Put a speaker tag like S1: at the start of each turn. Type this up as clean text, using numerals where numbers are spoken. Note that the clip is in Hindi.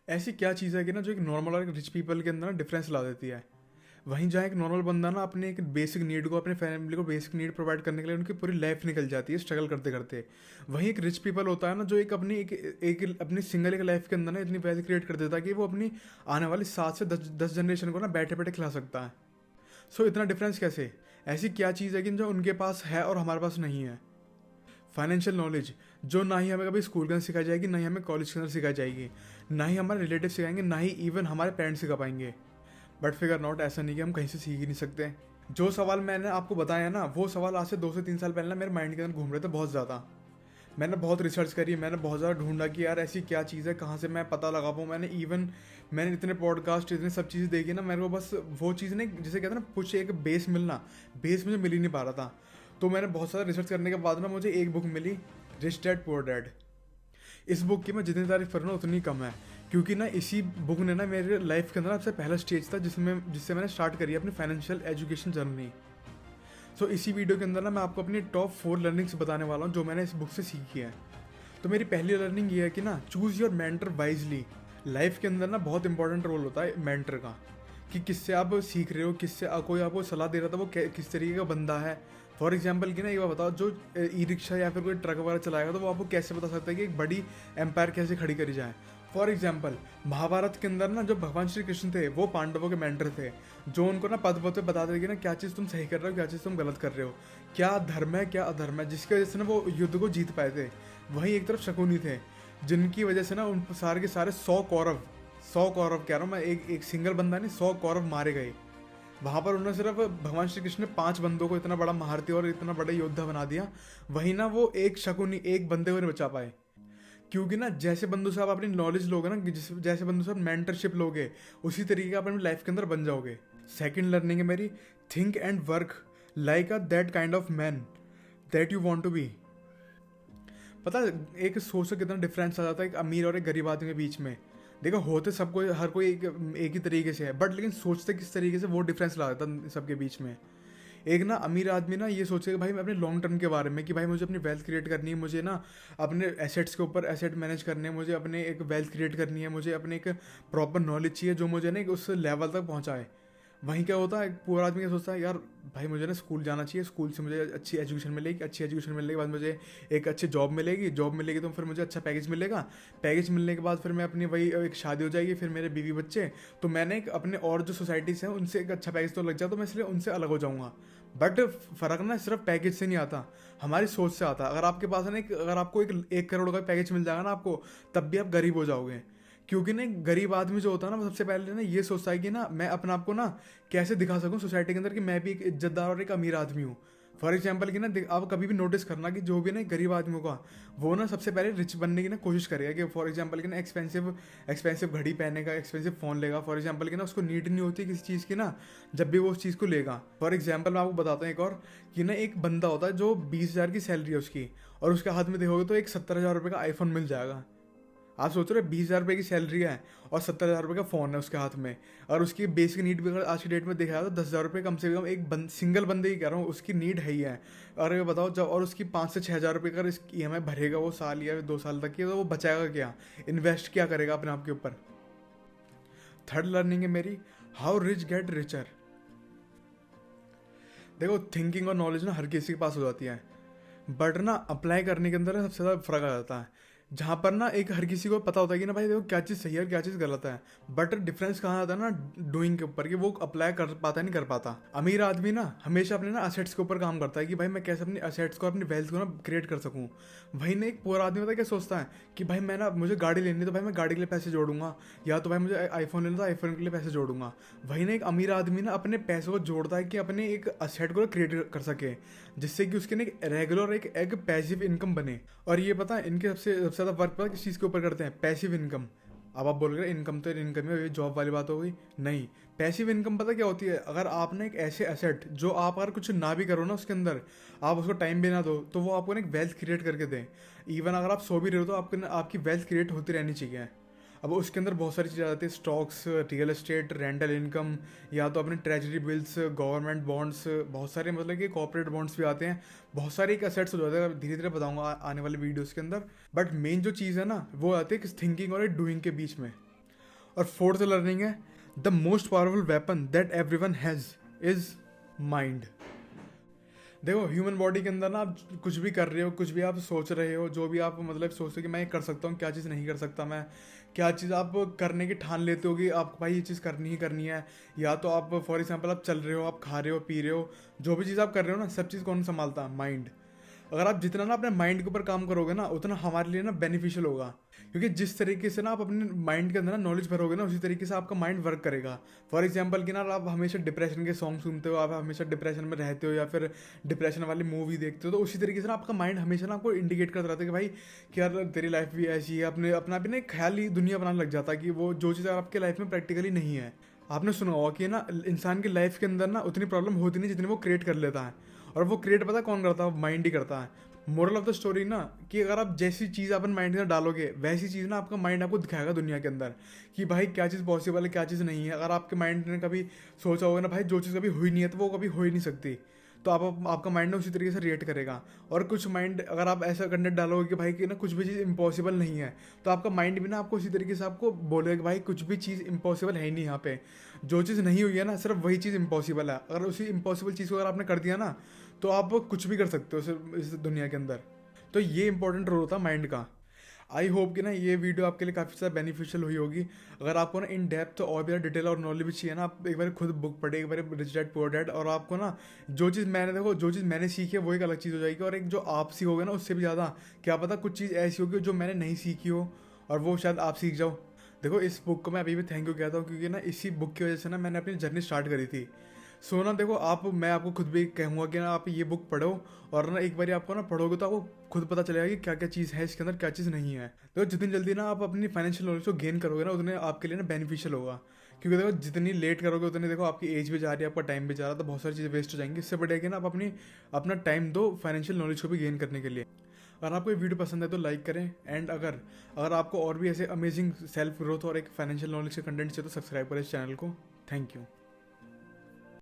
S1: ऐसी क्या चीज़ है कि ना जो एक नॉर्मल और एक रिच पीपल के अंदर ना डिफरेंस ला देती है। वहीं जहाँ एक नॉर्मल बंदा ना अपने एक बेसिक नीड को, अपने फैमिली को बेसिक नीड प्रोवाइड करने के लिए उनकी पूरी लाइफ निकल जाती है स्ट्रगल करते करते। वहीं एक रिच पीपल होता है ना जो एक अपनी एक अपनी सिंगल एक लाइफ के अंदर ना इतनी वेल्थ क्रिएट कर देता है कि वो अपनी आने वाली 7 से 10 जनरेशन को ना बैठे बैठे खिला सकता है। सो इतना डिफरेंस कैसे? ऐसी क्या चीज़ है कि जो उनके पास है और हमारे पास नहीं है? फाइनेंशियल नॉलेज, जो ना ही हमें कभी स्कूल के अंदर सिखाई जाएगी, ना ही हमें कॉलेज के अंदर सिखाई जाएगी, ना ही हमारे रिलेटिव सिखाएंगे, ना ही इवन हमारे पेरेंट्स सिखा पाएंगे। बट फिगर नॉट, ऐसा नहीं कि हम कहीं से सीख ही नहीं सकते। जो सवाल मैंने आपको बताया ना, वो सवाल आज से 2 से 3 साल पहले ना मेरे माइंड के अंदर घूम रहे थे बहुत ज़्यादा। मैंने बहुत रिसर्च करी, मैंने बहुत ज़्यादा ढूंढा कि यार ऐसी क्या चीज़ है, कहाँ से मैं पता लगा पाऊँ। मैंने इतने पॉडकास्ट, इतने सब चीज़ें देखी ना, मेरे को बस वो चीज़ नहीं, जिसे कहते हैं ना कुछ एक बेस मिलना, बेस मुझे मिल ही नहीं पा रहा था। तो मैंने बहुत सारा रिसर्च करने के बाद ना मुझे एक बुक मिली, रिच डैड पुअर डैड। इस बुक की मैं जितनी तारीफ करूँ ना उतनी कम है, क्योंकि ना इसी बुक ने ना मेरे लाइफ के अंदर सबसे पहला स्टेज था जिससे मैंने स्टार्ट करी अपनी फाइनेंशियल एजुकेशन जर्नी। सो इसी वीडियो के अंदर ना मैं आपको अपनी टॉप 4 लर्निंग्स बताने वाला हूँ जो मैंने इस बुक से सीखी है। तो मेरी पहली लर्निंग ये है कि ना choose your mentor wisely. Life के अंदर ना बहुत इंपॉर्टेंट रोल होता है मेंटर का, कि किससे आप सीख रहे हो, किससे कोई आपको सलाह दे रहा था वो किस तरीके का बंदा है। फॉर एग्जाम्पल कि ना एक बात बताओ, जो ई रिक्शा या फिर कोई ट्रक वगैरह चलाएगा तो वो आपको कैसे बता सकता है कि एक बड़ी एम्पायर कैसे खड़ी करी जाए। फॉर एग्जाम्पल महाभारत के अंदर ना जो भगवान श्री कृष्ण थे वो पांडवों के मेंटर थे, जो उनको ना पद पद पे बता देंगे ना क्या चीज़ तुम सही कर रहे हो, क्या चीज़ तुम गलत कर रहे हो, क्या धर्म है क्या अधर्म है, जिसकी वजह से ना वो युद्ध को जीत पाए थे। वहीं एक तरफ शकुनी थे, जिनकी वजह से ना उन सारे के सारे 100 कौरव, 100 कौरव कह रहा हूँ मैं, एक एक सिंगल बंदा नहीं, 100 कौरव मारे गए। वहां पर उन्होंने सिर्फ भगवान श्री कृष्ण ने 5 बंदों को इतना बड़ा महारथी और इतना बड़ा योद्धा बना दिया। वहीं ना वो एक शकुनी, एक बंदे को नहीं बचा पाए। क्योंकि ना जैसे बंदों से आप अपनी नॉलेज लोगे ना, जैसे बंदों से आप मेंटरशिप लोगे, उसी तरीके का आप अपनी लाइफ के अंदर बन जाओगे। सेकंड लर्निंग है मेरी, think and work like a that kind of man that you want to be. पता है एक सोच से कितना डिफरेंस आ जाता है एक अमीर और एक गरीब आदमी के बीच में। देखो होते सबको, हर कोई एक ही तरीके से है, बट लेकिन सोचते किस तरीके से वो डिफरेंस ला देता है सबके बीच में। एक ना अमीर आदमी ना ये सोचेगा भाई मैं अपने लॉन्ग टर्म के बारे में, कि भाई मुझे अपनी वेल्थ क्रिएट करनी है, मुझे ना अपने एसेट्स के ऊपर एसेट मैनेज करने हैं, मुझे अपने एक वेल्थ क्रिएट करनी है, मुझे अपने एक प्रॉपर नॉलेज चाहिए जो मुझे ना उस लेवल तक पहुंचाए। वहीं क्या होता है, पूरा आदमी क्या सोचता है, यार भाई मुझे ना स्कूल जाना चाहिए, स्कूल से मुझे अच्छी एजुकेशन मिलेगी, अच्छी एजुकेशन मिलने के बाद मुझे एक अच्छी जॉब मिलेगी, जॉब मिलेगी तो फिर मुझे अच्छा पैकेज मिलेगा, पैकेज मिलने के बाद फिर मैं अपनी वही एक शादी हो जाएगी, फिर मेरे बीवी बच्चे, तो मैंने एक अपने और जो सोसाइटीज़ हैं उनसे एक अच्छा पैकेज तो लग जाए, तो मैं इसलिए उनसे अलग हो जाऊँगा। बट फ़र्क ना सिर्फ पैकेज से नहीं आता, हमारी सोच से आता है। अगर आपके पास है ना अगर आपको एक 1 करोड़ का पैकेज मिल जाएगा ना आपको, तब भी आप गरीब हो जाओगे। क्योंकि ना एक गरीब आदमी जो होता है ना वो सबसे पहले ना ये सोचता है कि ना मैं अपने आप को ना कैसे दिखा सकूं सोसाइटी के अंदर कि मैं भी एक इज्जतदार और एक अमीर आदमी हूँ। फॉर एग्जाम्पल कि ना आप कभी भी नोटिस करना कि जो भी ना एक गरीब आदमी होगा वो ना सबसे पहले रिच बनने की ना कोशिश करेगा, कि फॉर एग्जाम्पल कि ना एक्सपेंसिव एक्सपेंसिव घड़ी पहनेगा, एक्सपेंसिव फ़ोन लेगा। फॉर एग्जाम्पल कि ना उसको नीड नहीं होती किसी चीज़ की ना, जब भी वो उस चीज़ को लेगा। फॉर एग्जाम्पल मैं आपको बताता हूँ एक और, कि ना एक बंदा होता है जो 20,000 की सैलरी है उसकी, और उसके हाथ में देखोगे तो एक 70,000 रुपये का आईफोन मिल जाएगा। आप सोच रहे हो 20,000 रुपये की सैलरी है और 70,000 रुपये का फ़ोन है उसके हाथ में, और उसकी बेसिक नीड भी अगर आज की डेट में देखा जाए तो 10,000 रुपये कम से कम एक सिंगल बंदे की कह रहा हूँ उसकी नीड है ही है। और ये बताओ जब, और उसकी 5 से 6 हज़ार रुपये अगर इस EMI भरेगा वो साल या 2 साल तक की, तो वो बचाएगा क्या, इन्वेस्ट क्या करेगा अपने आप के ऊपर। थर्ड लर्निंग है मेरी, हाउ रिच गेट रिचर। देखो थिंकिंग और नॉलेज ना हर किसी के पास हो जाती है, बट ना अप्लाई करने के अंदर ना सबसे ज़्यादा फ़र्क आ जाता है। जहाँ पर ना एक हर किसी को पता होता है कि ना भाई देखो क्या चीज़ सही है और क्या चीज़ गलत है, बट डिफरेंस कहाँ आता है ना डूइंग के ऊपर, कि वो अप्लाई कर पाता है नहीं कर पाता। अमीर आदमी ना हमेशा अपने ना असेट्स के ऊपर काम करता है कि भाई मैं कैसे अपनी असेट्स को, अपनी वेल्थ को ना क्रिएट कर सकूँ। वहीं ना एक पूरा आदमी होता है क्या सोचता है कि भाई मैं ना मुझे गाड़ी लेनी है तो भाई मैं गाड़ी के लिए पैसे जोड़ूंगा, या तो भाई मुझे आईफोन लेना तो आईफोन के लिए पैसे जोड़ूंगा। वहीं ना एक अमीर आदमी ना अपने पैसों को जोड़ता है कि अपने एक असेट को क्रिएट कर सके, जिससे कि उसके ना एक रेगुलर एक पैसिव इनकम बने। और ये पता है इनके सबसे ज़्यादा वर्क पता है किस चीज़ के ऊपर करते हैं, पैसिव इनकम। अब आप बोल रहे इनकम तो इनकम है, ये जॉब वाली बात हो गई। नहीं, पैसिव इनकम पता क्या होती है, अगर आपने एक ऐसे एसेट जो आप अगर कुछ ना भी करो ना उसके अंदर, आप उसको टाइम भी ना दो, तो वो आपको ना एक वेल्थ क्रिएट करके दें। इवन अगर आप सो भी रहे हो तो आपकी वेल्थ क्रिएट होती रहनी चाहिए। अब उसके अंदर बहुत सारी चीज़ें आ जाती है, stocks, real estate, rental income, या तो अपने ट्रेजरी बिल्स, गवर्नमेंट बॉन्ड्स, बहुत सारे मतलब कि कॉर्पोरेट बॉन्ड्स भी आते हैं। बहुत सारे एक असेट्स हो जाते हैं, धीरे धीरे बताऊंगा आने वाले वीडियोस के अंदर। बट मेन जो चीज़ है ना वो आती है किस थिंकिंग और डूइंग के बीच में। और फोर्थ लर्निंग है, the most powerful weapon that everyone has is mind. देखो ह्यूमन बॉडी के अंदर ना आप कुछ भी कर रहे हो, कुछ भी आप सोच रहे हो, जो भी आप मतलब सोचते हो कि मैं ये कर सकता हूँ, क्या चीज़ नहीं कर सकता मैं, क्या चीज़ आप करने की ठान लेते हो कि आप भाई ये चीज़ करनी ही करनी है। या तो आप फॉर एग्जांपल आप चल रहे हो, आप खा रहे हो, पी रहे हो, जो भी चीज़ आप कर रहे हो ना, सब चीज़ कौन संभालता है? माइंड। अगर आप जितना ना अपने माइंड के ऊपर काम करोगे ना, उतना हमारे लिए ना बेनिफिशियल होगा। क्योंकि जिस तरीके से ना आप अपने माइंड के अंदर ना नॉलेज भरोगे ना, उसी तरीके से आपका माइंड वर्क करेगा। फॉर एग्जांपल कि ना आप हमेशा डिप्रेशन के सॉन्ग सुनते हो, आप हमेशा डिप्रेशन में रहते हो, या फिर डिप्रेशन वाली मूवी देखते हो, तो उसी तरीके से ना आपका माइंड हमेशा ना आपको इंडिकेट करता रहता है कि भाई कि यार तेरी लाइफ भी ऐसी है। अपने अपना भी ना एक ख्याली दुनिया बनाने लग जाता है कि वो जो चीज़ आपके लाइफ में प्रैक्टिकली नहीं है। आपने सुना होगा कि ना इंसान की लाइफ के अंदर ना उतनी प्रॉब्लम होती नहीं जितनी वो क्रिएट कर लेता है। और वो क्रिएट पता कौन करता है? माइंड ही करता है। मोरल ऑफ द स्टोरी ना कि अगर आप जैसी चीज़ अपन माइंड में डालोगे, वैसी चीज़ ना आपका माइंड आपको दिखाएगा दुनिया के अंदर कि भाई क्या चीज़ पॉसिबल है, क्या चीज़ नहीं है। अगर आपके माइंड ने कभी सोचा होगा ना भाई जो चीज़ कभी हुई नहीं है, तो वो कभी हो ही नहीं सकती, तो आपका माइंड ना उसी तरीके से रिएक्ट करेगा। और कुछ माइंड अगर आप ऐसा कंटेंट डालोगे कि भाई कि ना कुछ भी चीज़ इम्पॉसिबल नहीं है, तो आपका माइंड भी ना आपको उसी तरीके से आपको बोलेगा कि भाई कुछ भी चीज़ इम्पॉसिबल है ही नहीं। यहाँ पे जो चीज़ नहीं हुई है ना, सिर्फ वही चीज़ इम्पॉसिबल है। अगर उसी इम्पॉसिबल चीज़ को अगर आपने कर दिया ना, तो आप कुछ भी कर सकते हो सिर्फ इस दुनिया के अंदर। तो ये इंपॉर्टेंट रोल होता है माइंड का। आई होप कि ना ये वीडियो आपके लिए काफ़ी ज़्यादा बेनिफिशियल हुई होगी। अगर आपको ना इन डेप्थ और भी ज़्यादा डिटेल और नॉलेज भी चाहिए ना, आप एक बार खुद बुक पढ़े, एक बार रिच डैड पुअर डैड, और आपको ना जो चीज़ मैंने सीखी है वो एक अलग चीज़ हो जाएगी, और एक जो आप सीखोगे ना उससे भी ज़्यादा क्या पता कुछ चीज़ ऐसी होगी जो मैंने नहीं सीखी हो, और वो शायद आप सीख जाओ। देखो इस बुक को मैं अभी भी थैंक यू कहता हूँ, क्योंकि ना इसी बुक की वजह से ना मैंने अपनी जर्नी स्टार्ट करी थी। सो ना देखो मैं आपको खुद भी कहूँगा कि ना आप ये बुक पढ़ो, और ना एक बार आपको ना पढ़ोगे तो आपको खुद पता चलेगा कि क्या क्या चीज़ है इसके अंदर, क्या चीज़ नहीं है। तो जितनी जल्दी ना आप अपनी फाइनेंशियल नॉलेज को गेन करोगे ना, उतने आपके लिए ना बेनिफिशियल होगा। क्योंकि देखो जितनी लेट करोगे उतनी देखो आपकी एज भी जा रही है, आपका टाइम भी जा रहा है, तो बहुत सारी चीज़ें वेस्ट हो जाएंगी। इससे बढ़िया कि ना आप अपना टाइम दो फाइनेंशियल नॉलेज को भी गेन करने के लिए। अगर आपको ये वीडियो पसंद है तो लाइक करें, एंड अगर आपको और भी ऐसे अमेजिंग सेल्फ ग्रोथ और एक फाइनेंशियल नॉलेज के कंटेंट चाहिए तो सब्सक्राइब करें इस चैनल को। Thank you.